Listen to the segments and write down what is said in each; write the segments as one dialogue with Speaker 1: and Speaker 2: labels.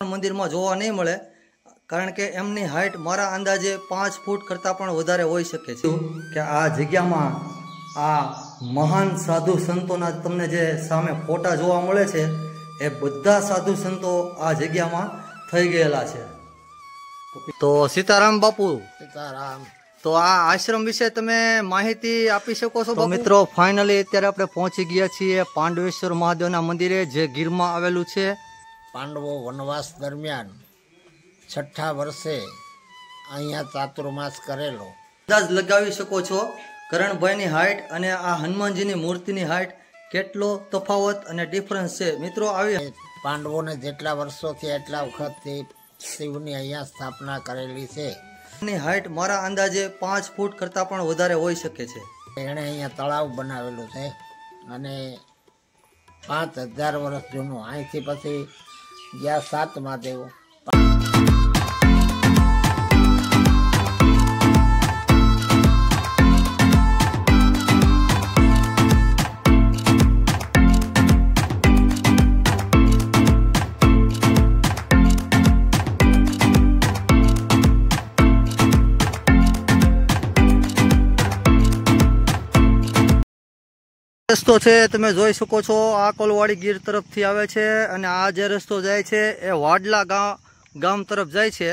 Speaker 1: मंदिर में जोवा नहीं मळे कारण के एमनी हाइट मारा अंदाजे 5 फूट करता पण वधारे होई शके छे के आ जग्यामां आ महान साधु संतोना तमने जे सामे फोटा जोवा मळे छे ए बधा साधु संतो आ जग्यामां थई गयेला छे। तो सीताराम बापू
Speaker 2: सीताराम।
Speaker 1: तो आ आश्रम विषय तमे माहिती आपी शको छो? तो मित्रों फाइनली अत्यारे आपणे पहोंची गया छीए पांडवेश्वर महादेवना मंदिरे जे गीरमां आवेलुं छे।
Speaker 2: पांडवो वनवास दरमियान 6ठा वर्षे अहींया चातुर्मास करेलो।
Speaker 1: अंदाज लगावी शको छो करणभाईनी हाइट अने आ हनुमानजीनी मूर्तिनी हाइट केटलो तफावत अने डिफरन्स छे। मित्रों आवी
Speaker 2: पांडवोने जेटला वर्षोथी એટલા વખતથી શિવની અહીંયા સ્થાપના કરેલી છે।
Speaker 1: એની હાઇટ મારા અંદાજે 5 ફૂટ કરતા પણ વધારે હોઈ શકે છે।
Speaker 2: એણે અહીંયા તળાવ બનાવેલું છે અને 5000 વર્ષ જૂનું। અહીંથી પછી ગયા 7 મહાદેવો।
Speaker 1: रस्तो छे तमे जोई शको छो आ कोलवाड़ी गीर तरफ थी आवे छे अने आ जे रस्तो जाय छे ए वाडला गाम तरफ जाय छे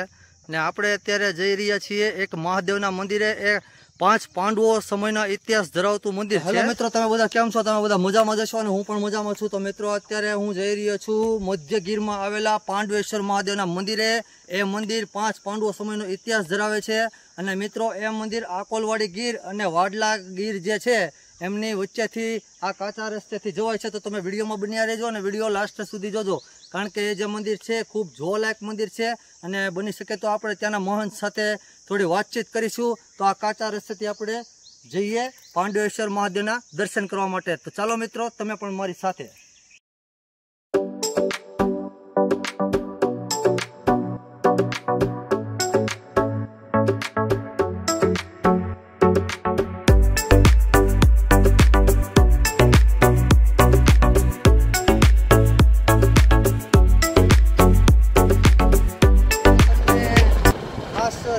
Speaker 1: ने आपणे अत्यारे जई रह्या छीए एक महादेवना मंदिरे। ए 5 पांडवो समयना इतिहास धरावतुं मंदिर छे। हेलो मित्रों, तमे बधा केम छो? तमे बधा मजामां जशो अने हुं पण मजामां छुं। तो मित्रों अत्यारे हुं जई रह्यो छुं मध्य गीरमां आवेला पांडवेश्वर महादेवना मंदिरे। ए मंदिर 5 पांडवो समयनो इतिहास धरावे छे अने मित्रों ए मंदिर आकोलवाड़ी गीर अने वाडला गीर जे छे एमनी वच्चेथी आ काचा रस्तेथी जवाय छे। तो तमे विडियोमां बन्या रहेजो अने विडियो लास्ट सुधी जोजो कारण के ए जे मंदिर छे खूब जोवालायक मंदिर छे अने बनी शके तो आपणे त्याना महंत साथे थोड़ी वातचीत करीशुं। तो आ काचा रस्तेथी आपणे जईए पांडवेश्वर महादेवना दर्शन करवा माटे। तो चालो मित्रों तमे पण मारी साथे।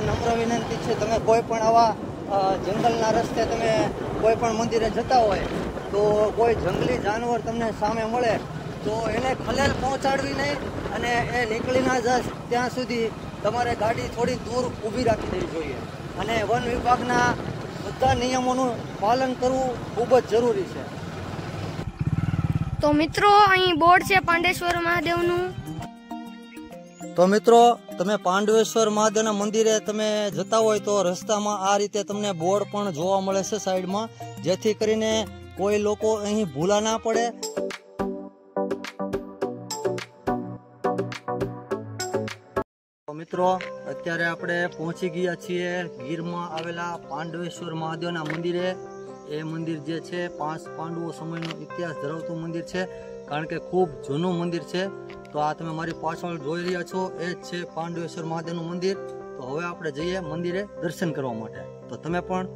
Speaker 1: नम्र विनंती है तमे कोई पण आवा जंगलना रस्ते तमे कोई पण मंदिरे जता होय तो कोई जंगली जानवर तमने सामे मळे तो एने खलेल पहोंचाडवी नहीं अने ए निकळी ना जाय त्यां सुधी तमारे गाड़ी थोड़ी दूर ऊभी राखी देवी जोईए अने वन विभागना बधा नियमोनुं पालन करवुं खूब ज जरूरी छे।
Speaker 3: तो मित्रों अहीं बोर्ड छे पांडेश्वर महादेवनुं।
Speaker 1: तो मित्रों तमे पांडवेश्वर महादेवना मंदिरे तमे जता होय तो रस्तामां आ रीते तमने बोर्ड पण जोवा मळे छे साइडमां, जेथी करीने कोई लोको अहीं भूला ना पड़े। तो मित्रों अत्यारे आपणे पहोंची गया छीए गीरमां आवेला पांडवेश्वर महादेवना मंदिरे। ए मंदिर जे छे 5 पांडवो समयनो इतिहास धरावतुं मंदिर छे कारण के खूब जूનું मंदिर छे। तो आ तमे मारी पाछळ जोई रह्या छो ए छे पांडवेश्वर महादेवनुं मंदिर। तो हवे आपणे जईए मंदिरे दर्शन करवा माटे। तो तमे पण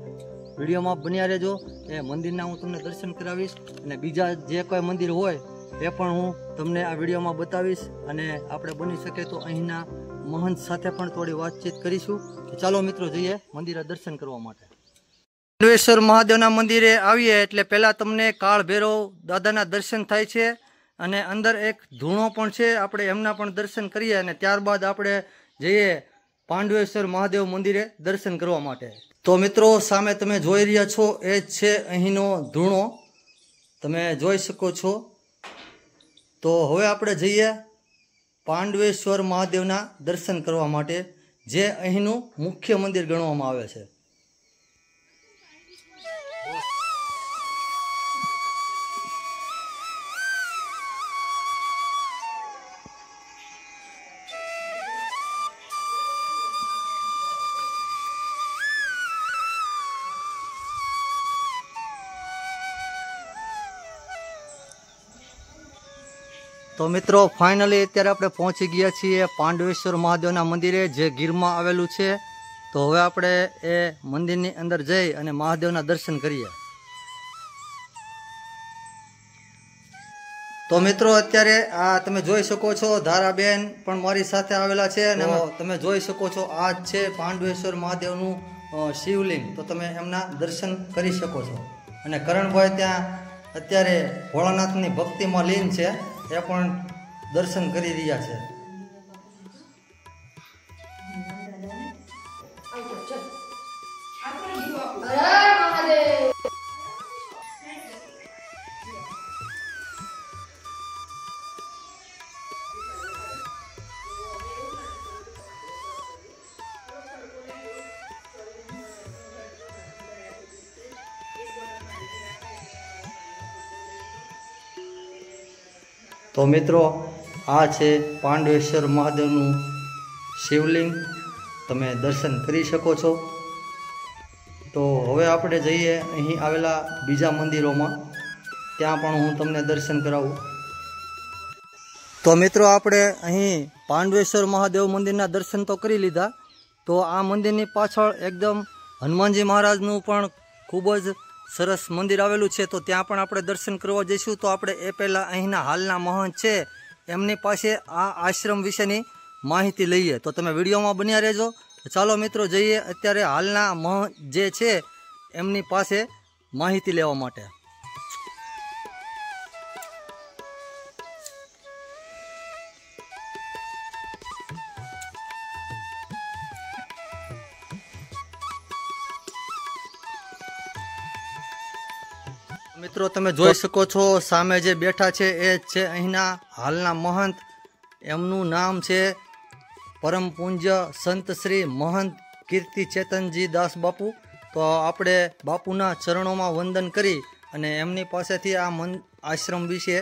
Speaker 1: विडियोमां बन्या रहेजो। ए मंदिરના હું તમને દર્શન કરાવીશ અને બીજા જે કોઈ મંદિર હોય એ પણ હું તમને આ વિડિયોમાં બતાવીશ અને આપણે બની શકે તો અહીંના મહંત સાથે પણ થોડી વાતચીત કરીશું। તો ચાલો મિત્રો જઈએ મંદિરે દર્શન કરવા માટે। પાંડવેશ્વર મહાદેવના મંદિરે આવીએ એટલે પહેલા તમને કાળ ભૈરવ દાદાના દર્શન થાય છે અને અંદર એક ધૂણો પણ છે, આપણે એમના પણ દર્શન કરીએ અને ત્યારબાદ આપણે જઈએ પાંડવેશ્વર મહાદેવ મંદિરે દર્શન કરવા માટે। તો મિત્રો સામે તમે જોઈ રહ્યા છો એ જ છે અહીંનો ધૂણો, તમે જોઈ શકો છો। તો હવે આપણે જઈએ પાંડવેશ્વર મહાદેવના દર્શન કરવા માટે જે અહીંનું મુખ્ય મંદિર ગણવામાં આવે છે। तो मित्रों फाइनली अत्यारे आपणे पहोंची गया छीए पांडवेश्वर महादेवना मंदिरे जे गीरमां आवेलुं छे। तो हवे आपणे ए मंदिरनी अंदर जई अने महादेवना दर्शन करीए। તો મિત્રો અત્યારે આ તમે જોઈ શકો છો ધારાબેન પણ મારી સાથે આવેલા છે અને તમે જોઈ શકો છો આ છે પાંડવેશ્વર મહાદેવનું શિવલિંગ. તો તમે એમના દર્શન કરી શકો છો. અને કરણભાઈ ત્યાં અત્યારે ભોળાનાથની ભક્તિમાં લીન છે, એ પણ દર્શન કરી રહ્યા છે. તો મિત્રો આ છે પાંડવેશ્વર મહાદેવનું શિવલિંગ, તમે દર્શન કરી શકો છો. તો હવે આપણે જઈએ અહીં આવેલા બીજા મંદિરોમાં, ત્યાં પણ હું તમને દર્શન કરાવું. તો મિત્રો આપણે અહીં પાંડવેશ્વર મહાદેવ મંદિરના દર્શન તો કરી લીધા. તો આ મંદિરની પાછળ એકદમ હનુમાનજી મહારાજનું પણ ખૂબ જ સરસ મંદિર આવેલું છે. તો ત્યાં પણ આપણે દર્શન કરવા જઈશું. તો આપણે એ પહેલાં અહીંના હાલના મહંત છે એમની પાસે આ આશ્રમ વિશેની માહિતી લઈએ. તો તમે વિડીયોમાં બન્યા રહેજો. ચાલો મિત્રો જઈએ અત્યારે હાલના મહંત જે છે એમની પાસે માહિતી લેવા માટે. મિત્રો તમે જોઈ શકો છો સામે જે બેઠા છે એ જ છે અહીંના હાલના મહંત. એમનું નામ છે પરમ પૂજ્ય સંત શ્રી મહંત કીર્તિ ચેતનજી દાસ બાપુ. તો આપણે બાપુના ચરણોમાં વંદન કરી અને એમની પાસેથી આ આશ્રમ વિશે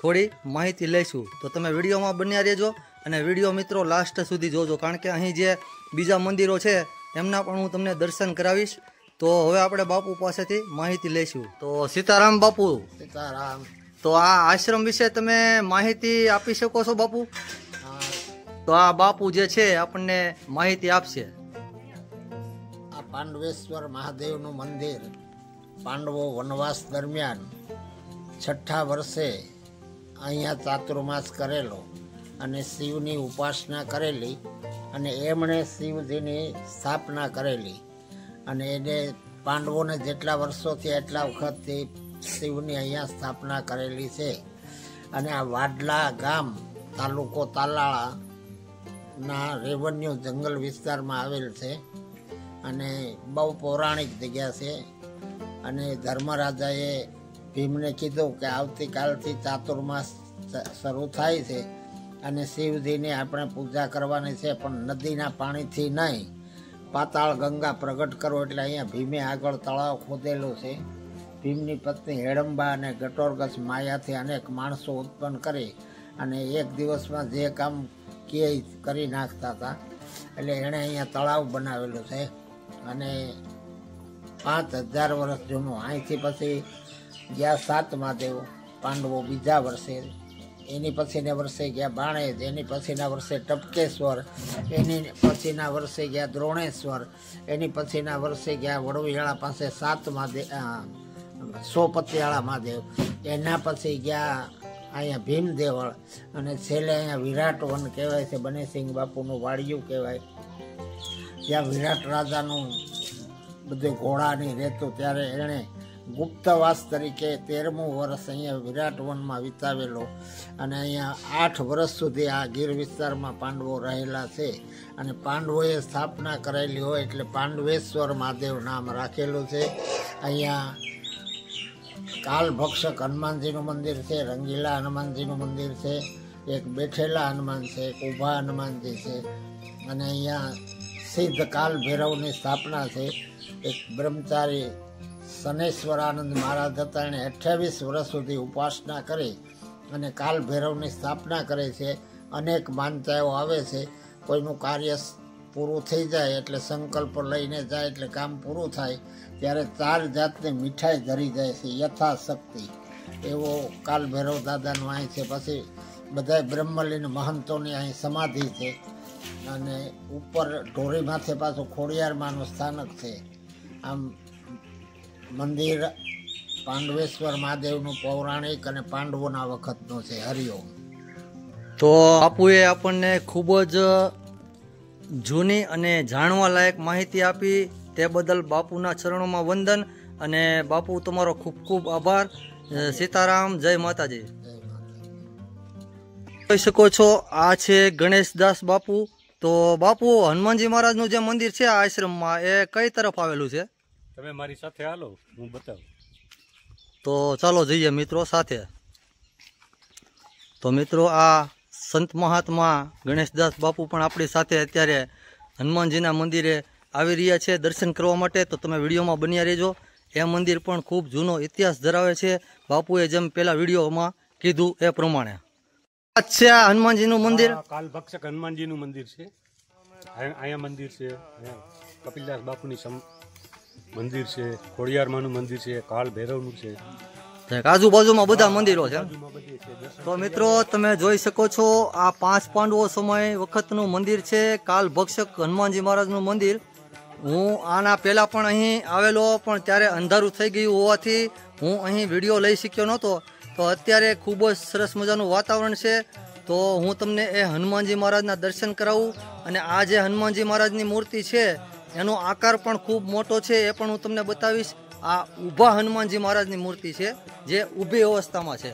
Speaker 1: થોડી માહિતી લઈશું. તો તમે વિડીયોમાં બન્યા રહેજો અને વિડીયો મિત્રો લાસ્ટ સુધી જોજો, કારણ કે અહીં જે બીજા મંદિરો છે એમના પણ હું તમને દર્શન કરાવીશ. તો હવે આપણે બાપુ પાસેથી માહિતી લઈશું. તો સીતારામ બાપુ.
Speaker 2: સીતારામ.
Speaker 1: તો આ આશ્રમ વિશે તમે માહિતી આપી શકો છો બાપુ? તો આ બાપુ જે છે આપણને માહિતી આપશે.
Speaker 2: આ પાંડવેશ્વર મહાદેવનું મંદિર પાંડવો વનવાસ દરમિયાન 6ઠા વર્ષે અહીંયા ચાતુર્માસ કરેલો અને શિવની ઉપાસના કરેલી અને એમણે શિવજીની સ્થાપના કરેલી અને એને પાંડવોને જેટલા વર્ષોથી એટલા વખતથી શિવની અહીંયા સ્થાપના કરેલી છે. અને આ વાડલા ગામ તાલુકો તાલાળાના રેવન્યુ જંગલ વિસ્તારમાં આવેલ છે અને બહુ પૌરાણિક જગ્યા છે. અને ધર્મરાજાએ ભીમને કીધું કે આવતીકાલથી ચાતુર્માસ શરૂ થાય છે અને શિવજીની આપણે પૂજા કરવાની છે, પણ નદીના પાણીથી નહીં, પાતાળ ગંગા પ્રગટ કરો. એટલે અહીંયા ભીમે આગળ તળાવ ખોદેલું છે. ભીમની પત્ની હેડંબા અને ગટોરગસ માયાથી અનેક માણસો ઉત્પન્ન કરી અને એક દિવસમાં જે કામ કે કરી નાખતા હતા. એટલે એણે અહીંયા તળાવ બનાવેલું છે અને 5000 વર્ષ જૂનું. અહીંથી પછી ગયા 7 મહાદેવ પાંડવો બીજા વર્ષે, એની પછીના વર્ષે ગયા બાણેજ, એની પછીના વર્ષે ટપકેશ્વર, એની પછીના વર્ષે ગયા દ્રોણેશ્વર, એની પછીના વર્ષે ગયા વડોવિયાળા પાસે 7 મહાદેવ, સોપતિયાળા મહાદેવ, એના પછી ગયા અહીંયા ભીમદેવળ અને છેલ્લે અહીંયા વિરાટ વન કહેવાય છે, બનેસિંહ બાપુનું વાડિયું કહેવાય, જ્યાં વિરાટ રાજાનું બધું ઘોડાની રહેતું. ત્યારે એણે ગુપ્તવાસ તરીકે 13મું વર્ષ અહીંયા વિરાટ વનમાં વિતાવેલો અને અહીંયા 8 વર્ષ સુધી આ ગીર વિસ્તારમાં પાંડવો રહેલા છે. અને પાંડવોએ સ્થાપના કરેલી હોય એટલે પાંડવેશ્વર મહાદેવ નામ રાખેલું છે. અહીંયા કાલભક્ષક હનુમાનજીનું મંદિર છે, રંગીલા હનુમાનજીનું મંદિર છે, એક બેઠેલા હનુમાન છે, એક ઊભા હનુમાનજી છે અને અહીંયા સિદ્ધ કાલ ભૈરવની સ્થાપના છે. એક બ્રહ્મચારી શનેશ્વરાનંદ મહારાજ હતા, એણે 28 વર્ષ સુધી ઉપાસના કરી અને કાલ ભૈરવની સ્થાપના કરે છે. અનેક માનતાઓ આવે છે, કોઈનું કાર્ય પૂરું થઈ જાય એટલે સંકલ્પ લઈને જાય એટલે કામ પૂરું થાય ત્યારે 4 જાતની મીઠાઈ ધરી જાય છે યથાશક્તિ. એવો કાલ ભૈરવ દાદાનું અહીં છે. પછી બધા બ્રહ્મલીન મહંતોની અહીં સમાધિ છે અને ઉપર ઢોરી માથે પાછું ખોડિયારમાંનું સ્થાનક છે. આમ મંદિર પાંડવેશ્વર મહાદેવનું પૌરાણિક અને પાંડવોના વખતનો છે. હરિઓમ.
Speaker 1: તો બાપુએ આપણને ખૂબ જ જૂની અને જાણવા લાયક માહિતી આપી, તે બદલ બાપુના ચરણોમાં વંદન. અને બાપુ તમારો ખૂબ ખૂબ આભાર. સીતારામ, જય માતાજી. જોઈ શકો છો આ છે ગણેશદાસ બાપુ. તો બાપુ, હનુમાનજી મહારાજનું જે મંદિર છે આ આશ્રમમાં, એ કઈ તરફ આવેલું છે?
Speaker 4: તમે મારી સાથે હાલો, હું બતાવું.
Speaker 1: તો ચાલો જઈએ મિત્રો સાથે. તો મિત્રો, આ સંત મહાત્મા ગણેશદાસ બાપુ પણ આપણી સાથે અત્યારે હનુમાનજીના મંદિરે આવી રહ્યા છે દર્શન કરવા માટે. તો તમે વિડીયોમાં બન્યા રહેજો. એ મંદિર પણ ખૂબ જૂનો ઇતિહાસ ધરાવે છે, બાપુએ જેમ પેલા વિડીયોમાં કીધું એ પ્રમાણે. અચ્છા, હનુમાનજીનું મંદિર
Speaker 4: કાલભક્ષક હનુમાનજીનું મંદિર છે. અહીંયા મંદિર છે, કપિલદાસ બાપુની મંદિર છે, ખોડિયારમાંનું મંદિર છે, કાલ ભૈરવનું છે.
Speaker 1: આજુબાજુમાં બધા મંદિરો છે. તો મિત્રો, તમે જોઈ શકો છો આ 5 પાંડવો સમય વખતનું મંદિર છે, કાલ ભક્ષક હનુમાનજી મહારાજનું મંદિર. હું આના પહેલા પણ અહીં આવેલો, પણ ત્યારે અંધારું થઈ ગયું હોવાથી હું અહીં વિડીયો લઈ શક્યો નહોતો. તો અત્યારે ખૂબ જ સરસ મજાનું વાતાવરણ છે, તો હું તમને એ હનુમાનજી મહારાજના દર્શન કરાવું. અને આ જે હનુમાનજી મહારાજની મૂર્તિ છે એનો આકાર પણ ખૂબ મોટો છે, એ પણ હું તમને બતાવીશ. આ ઊભા હનુમાનજી મહારાજની મૂર્તિ છે, જે ઊભી અવસ્થામાં છે.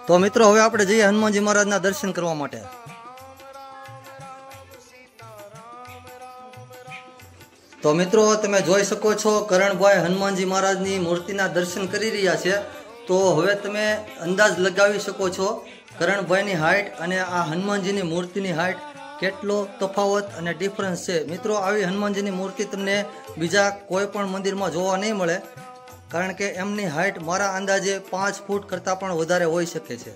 Speaker 1: તો મિત્રો, હવે આપણે જઈએ હનુમાનજી મહારાજના દર્શન કરવા માટે. તો મિત્રો, તમે જોઈ શકો છો કરણભાઈ હનુમાનજી મહારાજની મૂર્તિના દર્શન કરી રહ્યા છે. તો હવે તમે અંદાજ લગાવી શકો છો કરણભાઈની હાઇટ અને આ હનુમાનજીની મૂર્તિની હાઇટ કેટલો તફાવત અને ડિફરન્સ છે. મિત્રો, આવી હનુમાનજીની મૂર્તિ તમને બીજા કોઈ પણ મંદિરમાં જોવા નહીં મળે, કારણ કે એમની હાઇટ મારા અંદાજે 5 ફૂટ કરતાં પણ વધારે હોઈ શકે છે.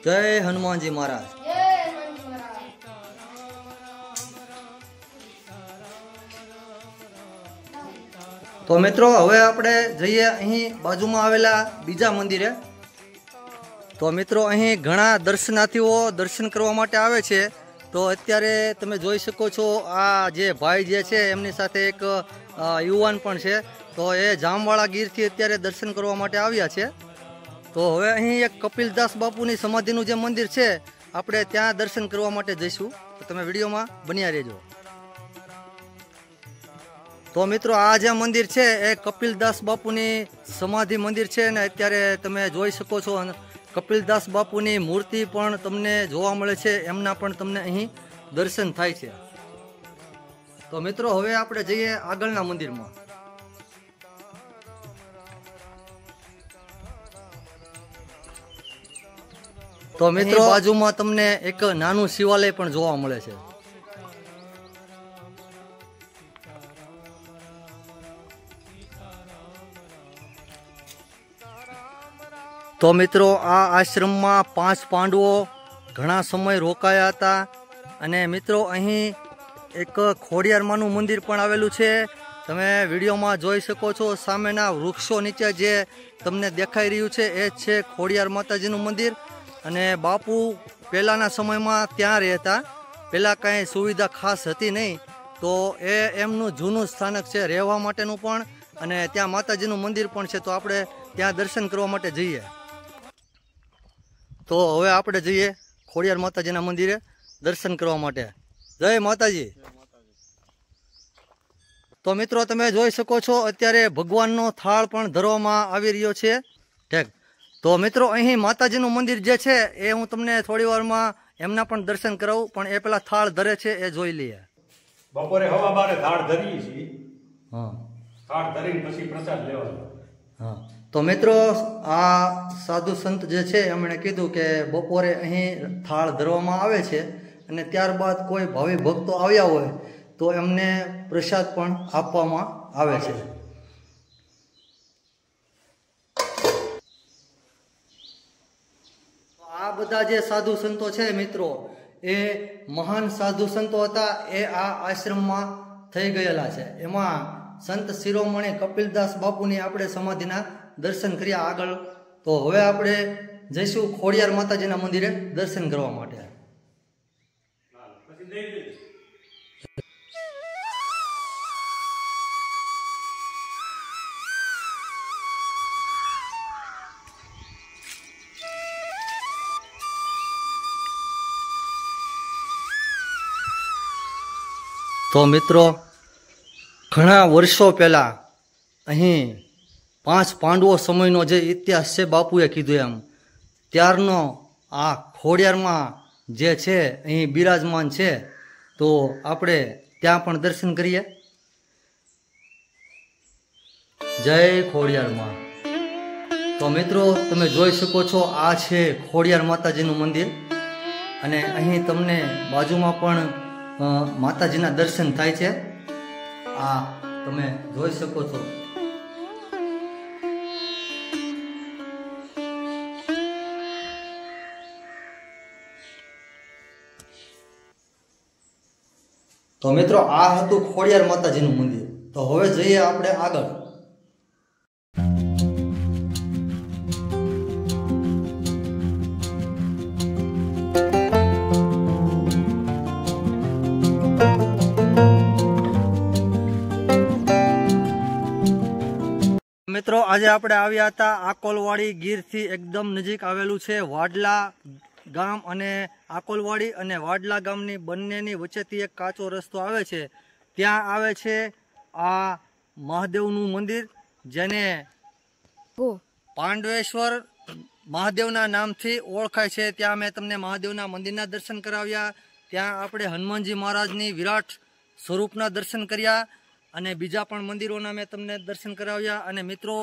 Speaker 1: જય હનુમાનજી મહારાજ. તો મિત્રો, હવે આપણે જઈએ અહીં બાજુમાં આવેલા બીજા મંદિરે. તો મિત્રો, અહીં ઘણા દર્શનાર્થીઓ દર્શન કરવા માટે આવે છે. તો અત્યારે તમે જોઈ શકો છો આ જે ભાઈ જે છે એમની સાથે એક યુવાન પણ છે. તો એ જામવાળા ગીરથી અત્યારે દર્શન કરવા માટે આવ્યા છે. તો હવે અહીં એક કપિલદાસ બાપુની સમાધિનું જે મંદિર છે, આપણે ત્યાં દર્શન કરવા માટે જઈશું. તો તમે વિડીયોમાં બન્યા રહેજો. તો મિત્રો, આ જે મંદિર છે એ કપિલદાસ બાપુની સમાધિ મંદિર છે, અને અત્યારે તમે જોઈ શકો છો કપિલદાસ બાપુની મૂર્તિ પણ તમને જોવા મળે છે, એમના પણ તમને અહીં દર્શન થાય છે. તો મિત્રો, હવે આપણે જઈએ આગળના મંદિરમાં. તો મિત્રો, બાજુમાં તમને એક નાનું શિવાલય પણ જોવા મળે છે. તો મિત્રો, આ આશ્રમમાં 5 પાંડવો ઘણા સમય રોકાયા હતા. અને મિત્રો, અહીં એક ખોડિયારમાંનું મંદિર પણ આવેલું છે. તમે વિડીયોમાં જોઈ શકો છો સામેના વૃક્ષો નીચે જે તમને દેખાઈ રહ્યું છે એ જ છે ખોડિયાર માતાજીનું મંદિર. અને બાપુ પહેલાંના સમયમાં ત્યાં રહેતા. પહેલાં કાંઈ સુવિધા ખાસ હતી નહીં, તો એ એમનું જૂનું સ્થાનક છે રહેવા માટેનું પણ, અને ત્યાં માતાજીનું મંદિર પણ છે. તો આપણે ત્યાં દર્શન કરવા માટે જઈએ. તો હવે આપણે જઈએ ખોડિયાર માતાજીના મંદિરે દર્શન કરવા માટે. જય માતાજી. તો મિત્રો, તમે જોઈ શકો છો અત્યારે ભગવાનનો થાળ પણ ધરવામાં આવી રહ્યો છે. ઠીક. તો મિત્રો, અહીં માતાજીનું મંદિર જે છે એ હું તમને થોડી વારમાં એમના પણ દર્શન કરાવું, પણ એ પેલા થાળ ધરે છે એ જોઈ લઈએ.
Speaker 4: બપોરે 12:15 થાળ ધરીએ છીએ.
Speaker 1: હા,
Speaker 4: થાળ ધરીને પછી પ્રસાદ લેવાનો.
Speaker 1: હા. તો મિત્રો, આ સાધુ સંત જે છે એમણે કીધું કે બપોરે અહીં થાળ ધરવામાં આવે છે, અને ત્યારબાદ કોઈ ભાવિ ભક્તો આવ્યા હોય તો એમને પ્રસાદ પણ આપવામાં આવે છે. આ બધા જે સાધુ સંતો છે મિત્રો, એ મહાન સાધુ સંતો હતા. એ આ આશ્રમમાં થઈ ગયેલા છે. એમાં સંત શિરોમણી કપિલદાસ બાપુની આપણે સમાધિના દર્શન કર્યા આગળ. તો હવે આપણે જઈશું ખોડિયાર માતાજીના મંદિરે દર્શન કરવા માટે. તો મિત્રો ઘણા વર્ષો પહેલાં અહીં 5 પાંડવો સમયનો જે ઇતિહાસ છે બાપુએ કીધું એમ ત્યારનો આ ખોડિયારમાં જે છે અહીં બિરાજમાન છે. તો આપણે ત્યાં પણ દર્શન કરીએ. જય ખોડિયારમાં. તો મિત્રો તમે જોઈ શકો છો આ છે ખોડિયાર માતાજીનું મંદિર અને અહીં તમને બાજુમાં પણ માતાજીના દર્શન થાય છે. આ તમે જોઈ શકો છો. તો મિત્રો આ હતું ખોડિયાર માતાજીનું મંદિર. તો હવે જઈએ આપણે આગળ. મિત્રો આજે આપણે આવ્યા હતા આકોલવાડી ગીરથી એકદમ નજીક આવેલું છે વાડલા ગામ અને આકોલવાડી અને વાડલા ગામની બંનેની વચ્ચેથી એક કાચો રસ્તો આવે છે. ત્યાં આવે છે આ મહાદેવનું મંદિર જેને પાંડવેશ્વર મહાદેવના નામથી ઓળખાય છે. ત્યાં મેં તમને મહાદેવના મંદિરના દર્શન કરાવ્યા. ત્યાં આપણે હનુમાનજી મહારાજની વિરાટ સ્વરૂપના દર્શન કર્યા અને બીજા પણ મંદિરોના મેં તમને દર્શન કરાવ્યા. અને મિત્રો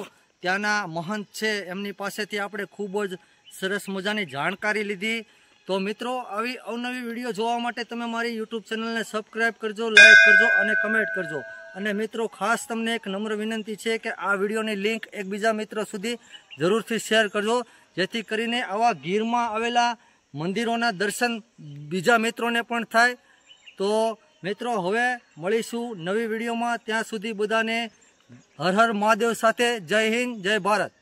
Speaker 1: ત્યાંના મહંત છે એમની પાસેથી આપણે ખૂબ જ સરસ મજાની જાણકારી લીધી. તો મિત્રો આવી અવનવી વિડીયો જોવા માટે તમે મારી યુટ્યુબ ચેનલને સબસ્ક્રાઈબ કરજો, લાઈક કરજો અને કમેન્ટ કરજો. અને મિત્રો ખાસ તમને એક નમ્ર વિનંતી છે કે આ વિડીયોની લિંક એકબીજા મિત્રો સુધી જરૂરથી શેર કરજો જેથી કરીને આવા ગીરમાં આવેલા મંદિરોના દર્શન બીજા મિત્રોને પણ થાય. તો મિત્રો હવે મળીશું નવી વિડીયોમાં. ત્યાં સુધી બધાને હર હર મહાદેવ સાથે. જય હિન્દ, જય ભારત.